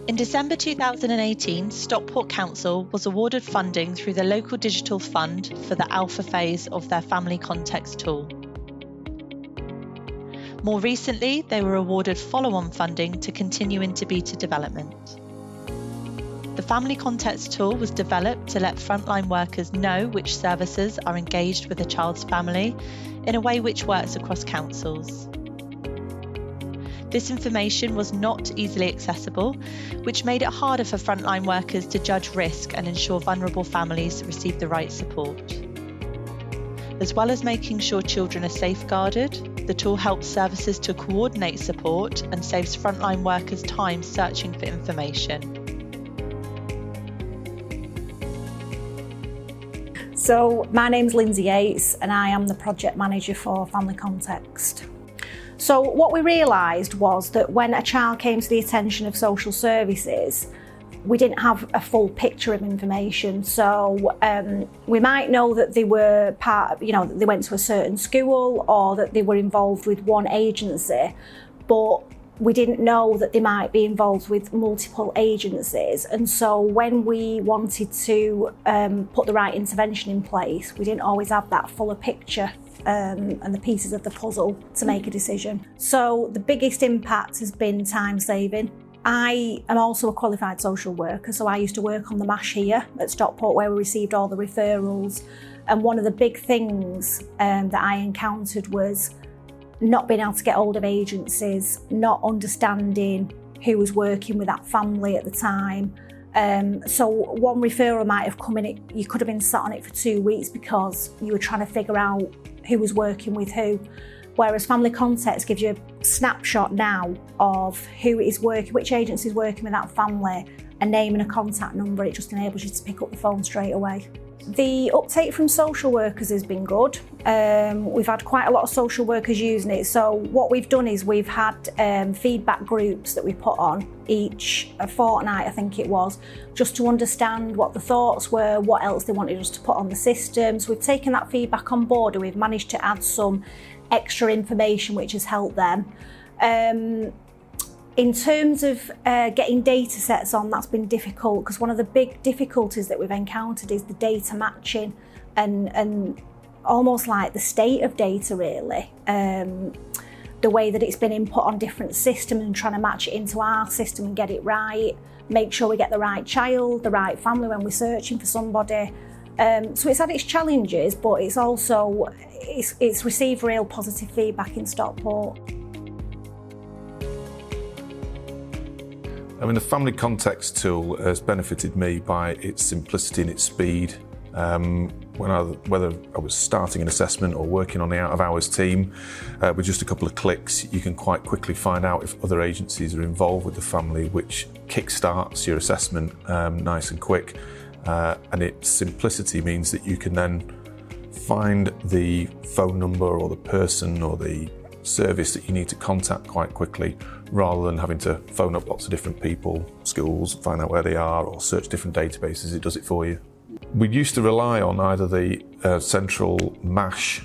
In December 2018, Stockport Council was awarded funding through the local digital fund for the alpha phase of their Family Context tool. More recently, they were awarded follow-on funding to continue into beta development. The Family Context tool was developed to let frontline workers know which services are engaged with a child's family in a way which works across councils. This information was not easily accessible, which made it harder for frontline workers to judge risk and ensure vulnerable families receive the right support. As well as making sure children are safeguarded, the tool helps services to coordinate support and saves frontline workers time searching for information. So my name's Lindsay Yates and I am the project manager for Family Context. So what we realised was that when a child came to the attention of social services, we didn't have a full picture of information. So we might know that they were that they went to a certain school or that they were involved with one agency, but we didn't know that they might be involved with multiple agencies. And so when we wanted to put the right intervention in place, we didn't always have that fuller picture and the pieces of the puzzle to make a decision. So the biggest impact has been time saving. I am also a qualified social worker, so I used to work on the MASH here at Stockport where we received all the referrals. And one of the big things that I encountered was not being able to get hold of agencies, not understanding who was working with that family at the time. So one referral might have come in, you could have been sat on it for 2 weeks because you were trying to figure out who was working with who. Whereas Family Context gives you a snapshot now of who is working, which agency is working with that family, a name and a contact number. It just enables you to pick up the phone straight away. The uptake from social workers has been good. We've had quite a lot of social workers using it. So what we've done is we've had feedback groups that we put on a fortnight, I think it was, just to understand what the thoughts were, what else they wanted us to put on the system. So we've taken that feedback on board and we've managed to add some extra information which has helped them. In terms of getting data sets on, that's been difficult because one of the big difficulties that we've encountered is the data matching and almost like the state of data really. The way that it's been input on different systems and trying to match it into our system and get it right, make sure we get the right child, the right family when we're searching for somebody. So it's had its challenges, but it's also, it's received real positive feedback in Stockport. I mean, the Family Context tool has benefited me by its simplicity and its speed. Whether I was starting an assessment or working on the out-of-hours team, with just a couple of clicks, you can quite quickly find out if other agencies are involved with the family, which kick-starts your assessment nice and quick. And its simplicity means that you can then find the phone number or the person or the service that you need to contact quite quickly, rather than having to phone up lots of different people, schools, find out where they are, or search different databases. It does it for you. We used to rely on either the central MASH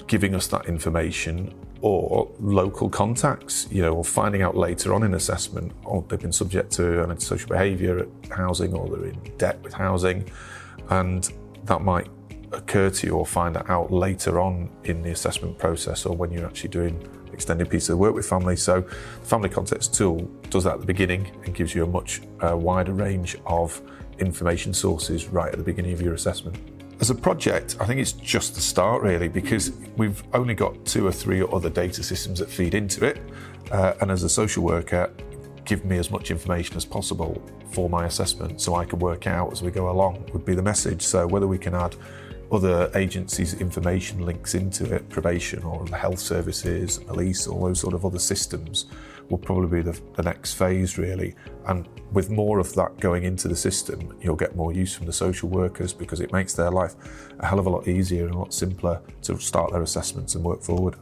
giving us that information or local contacts, or finding out later on in assessment, or they've been subject to antisocial behaviour at housing, or they're in debt with housing, and that might occur to you or find that out later on in the assessment process or when you're actually doing extended pieces of work with families. So the Family Context tool does that at the beginning and gives you a much wider range of information sources right at the beginning of your assessment. As a project, I think it's just the start really, because we've only got 2 or 3 other data systems that feed into it. And as a social worker, give me as much information as possible for my assessment so I can work out as we go along would be the message. So whether we can add other agencies' information links into it, probation or the health services, police, all those sort of other systems, will probably be the next phase really. And with more of that going into the system, you'll get more use from the social workers because it makes their life a hell of a lot easier and a lot simpler to start their assessments and work forward.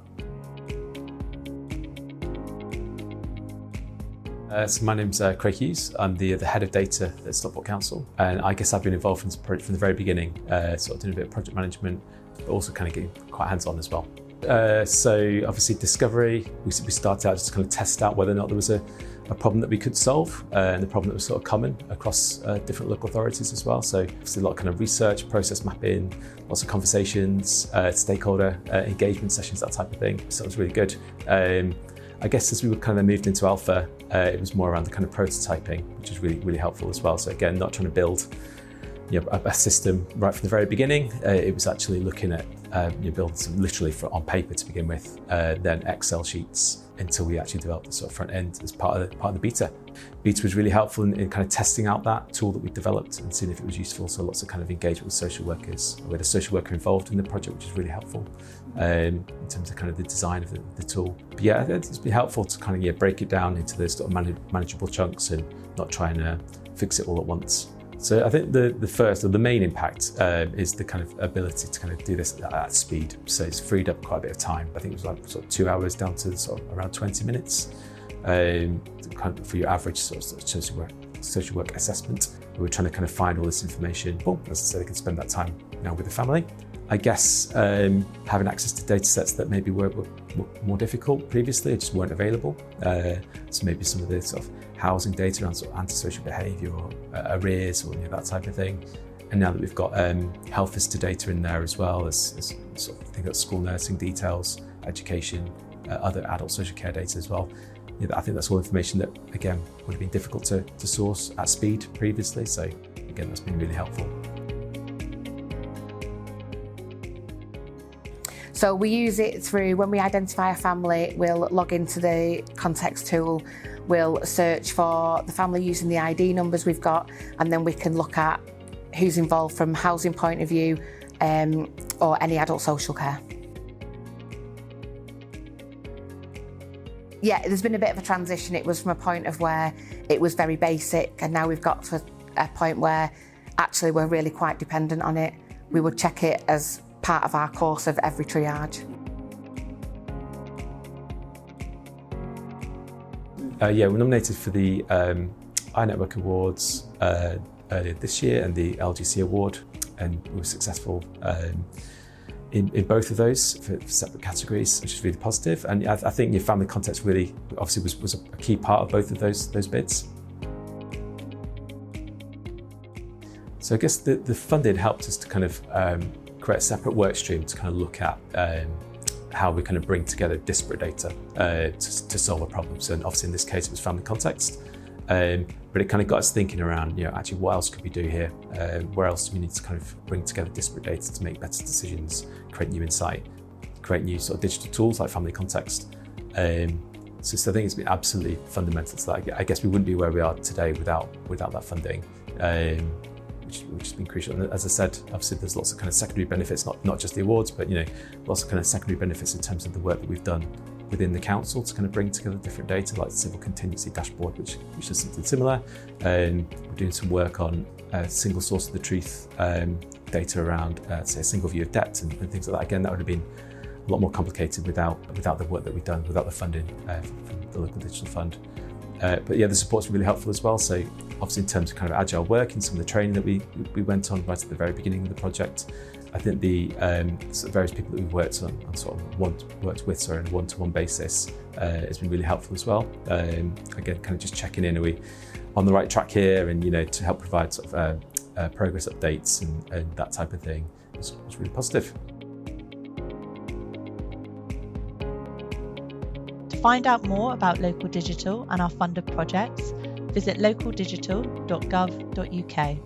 So my name's Craig Hughes. I'm the head of data at Stockport Council, and I guess I've been involved in this project from the very beginning, sort of doing a bit of project management, but also kind of getting quite hands-on as well. So obviously discovery, we started out just to kind of test out whether or not there was a a problem that we could solve, and a problem that was sort of common across different local authorities as well. So obviously a lot of kind of research, process mapping, lots of conversations, stakeholder engagement sessions, that type of thing. So it was really good. I guess as we were kind of moved into alpha, it was more around the kind of prototyping, which is really, really helpful as well. So again, not trying to build a system right from the very beginning. It was actually looking at building some literally on paper to begin with, then Excel sheets until we actually developed the sort of front end as part of the beta. Beta was really helpful in kind of testing out that tool that we developed and seeing if it was useful. So lots of kind of engagement with social workers. We had a social worker involved in the project, which is really helpful in terms of kind of the design of the tool. But yeah, it's been helpful to kind of break it down into those sort of manageable chunks and not try and fix it all at once. So I think the main impact is the kind of ability to kind of do this at speed. So it's freed up quite a bit of time. I think it was like sort of 2 hours down to sort of around 20 minutes kind of for your average sort of social work assessment. We were trying to kind of find all this information. Well, as I said, they can spend that time now with the family. I guess having access to data sets that maybe were more difficult previously, just weren't available. So maybe some of the sort of housing data around sort of antisocial behaviour or arrears or that type of thing. And now that we've got health visitor data in there as well as sort of things like school nursing details, education, other adult social care data as well. I think that's all information that, again, would have been difficult to source at speed previously. So again, that's been really helpful. So we use it through, when we identify a family, we'll log into the context tool, we'll search for the family using the ID numbers we've got, and then we can look at who's involved from housing point of view or any adult social care. Yeah, there's been a bit of a transition. It was from a point of where it was very basic, and now we've got to a point where actually we're really quite dependent on it. We would check it as part of our course of every triage. Yeah, we're nominated for the iNetwork Awards earlier this year and the LGC Award, and we were successful in both of those for separate categories, which is really positive. And I think your family context really obviously was a key part of both of those bids. So I guess the funding helped us to kind of create a separate work stream to kind of look at how we kind of bring together disparate data to solve a problem. So obviously in this case it was family context, but it kind of got us thinking around, actually what else could we do here? Where else do we need to kind of bring together disparate data to make better decisions, create new insight, create new sort of digital tools like family context. So I think it's been absolutely fundamental to that. I guess we wouldn't be where we are today without that funding. Which has been crucial. And as I said, obviously there's lots of kind of secondary benefits, not just the awards, but lots of kind of secondary benefits in terms of the work that we've done within the council to kind of bring together different data, like the civil contingency dashboard, which is something similar. We're doing some work on single source of the truth data around, say, a single view of debt and things like that. Again, that would have been a lot more complicated without the work that we've done, without the funding from the local digital fund. But yeah, the support's really helpful as well. So obviously in terms of kind of agile work and some of the training that we went on right at the very beginning of the project, I think the sort of various people that we've worked with on a one-to-one basis has been really helpful as well. Again, kind of just checking in, are we on the right track here, and to help provide sort of progress updates and that type of thing was really positive. To find out more about Local Digital and our funded projects, visit localdigital.gov.uk.